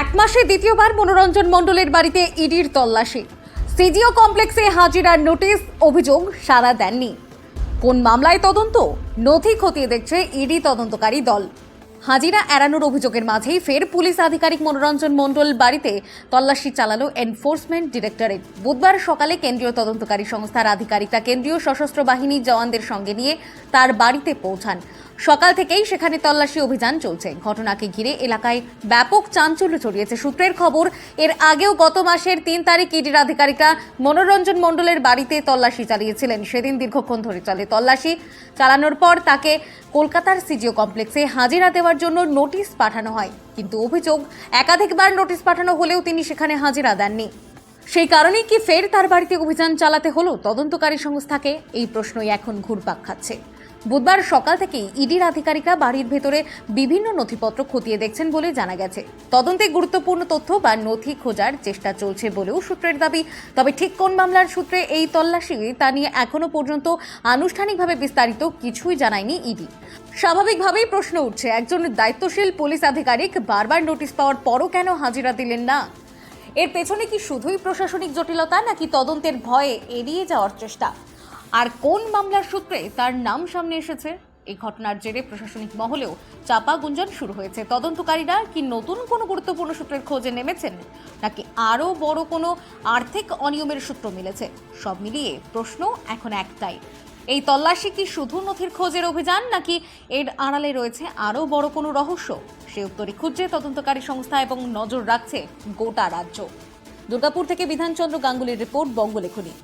এক মাসে দ্বিতীয়বার মনোরঞ্জন মণ্ডলের বাড়িতে ইডির তল্লাশি। সিজিও কমপ্লেক্সে হাজিরার নোটিশ, অভিযোগ সাড়া দেননি। কোন মামলায় তদন্ত? নথি খতিয়ে দেখছে ইডি তদন্তকারী দল। হাজিরা এড়ানোর অভিযোগের মাঝেই ফের পুলিশ আধিকারিক মনোরঞ্জন মণ্ডল বাড়িতে তল্লাশি চালালো এনফোর্সমেন্ট ডিরেক্টরেট। বুধবার সকালে কেন্দ্রীয় তদন্তকারী সংস্থার আধিকারিকরা কেন্দ্রীয় সশস্ত্র বাহিনীর জওয়ানদের সঙ্গে নিয়ে তার বাড়িতে পৌঁছান। সকাল থেকেই সেখানে তল্লাশি অভিযান চলছে। ঘটনাকে ঘিরে এলাকায় ব্যাপক চাঞ্চল্য ছড়িয়েছে। সূত্রের খবর, এর আগেও গত মাসের 3 তারিখ ইডির আধিকারিকরা মনোরঞ্জন মণ্ডলের বাড়িতে তল্লাশি চালিয়েছিলেন। সেদিন দীর্ঘক্ষণ ধরে চলে তল্লাশি। চালানোর পর তাকে কলকাতার সিজিও কমপ্লেক্সে হাজিরা দেওয়ার জন্য নোটিশ পাঠানো হয়, কিন্তু অভিযোগ, একাধিকবার নোটিশ পাঠানো হলেও তিনি সেখানে হাজিরা দেননি। সেই কারণেই কি ফের তার বাড়িতে অভিযান চালাতে হলো তদন্তকারী সংস্থাকে? এই প্রশ্নই এখন ঘুরপাক খাচ্ছে। বুধবার সকাল থেকেই ইডির আধিকারিকরা বাড়ির ভেতরে বিভিন্ন নথিপত্র খতিয়ে দেখছেন বলে জানা গেছে। তদন্তে গুরুত্বপূর্ণ তথ্য বা নথি খোঁজার চেষ্টা চলছে বলেও সূত্রের দাবি। তবে ঠিক কোন মামলার সূত্রে এই তল্লাশি, তা নিয়ে এখনো পর্যন্ত আনুষ্ঠানিকভাবে বিস্তারিত কিছুই জানায়নি ইডি। স্বাভাবিকভাবেই প্রশ্ন উঠছে, একজন দায়িত্বশীল পুলিশ আধিকারিক বারবার নোটিশ পাওয়ার পরও কেন হাজিরা দিলেন না? এর পেছনে কি শুধুই প্রশাসনিক জটিলতা, নাকি তদন্তের ভয়ে এড়িয়ে যাওয়ার চেষ্টা? আর কোন মামলার সূত্রে তার নাম সামনে এসেছে? এই ঘটনার জেরে প্রশাসনিক মহলেও চাপা গুঞ্জন শুরু হয়েছে। তদন্তকারীরা কি নতুন কোনো গুরুত্বপূর্ণ সূত্রের খোঁজে নেমেছেন, নাকি আরও বড় কোনো আর্থিক অনিয়মের সূত্র মিলেছে? সব মিলিয়ে প্রশ্ন এখন একটাই, এই তল্লাশি কি শুধু নথির খোঁজের অভিযান, নাকি এর আড়ালে রয়েছে আরও বড় কোনো রহস্য? সে উত্তরই খুঁজছে তদন্তকারী সংস্থা এবং নজর রাখছে গোটা রাজ্য। দুর্গাপুর থেকে বিধানচন্দ্র গাঙ্গুলির রিপোর্ট, বঙ্গলেখনী।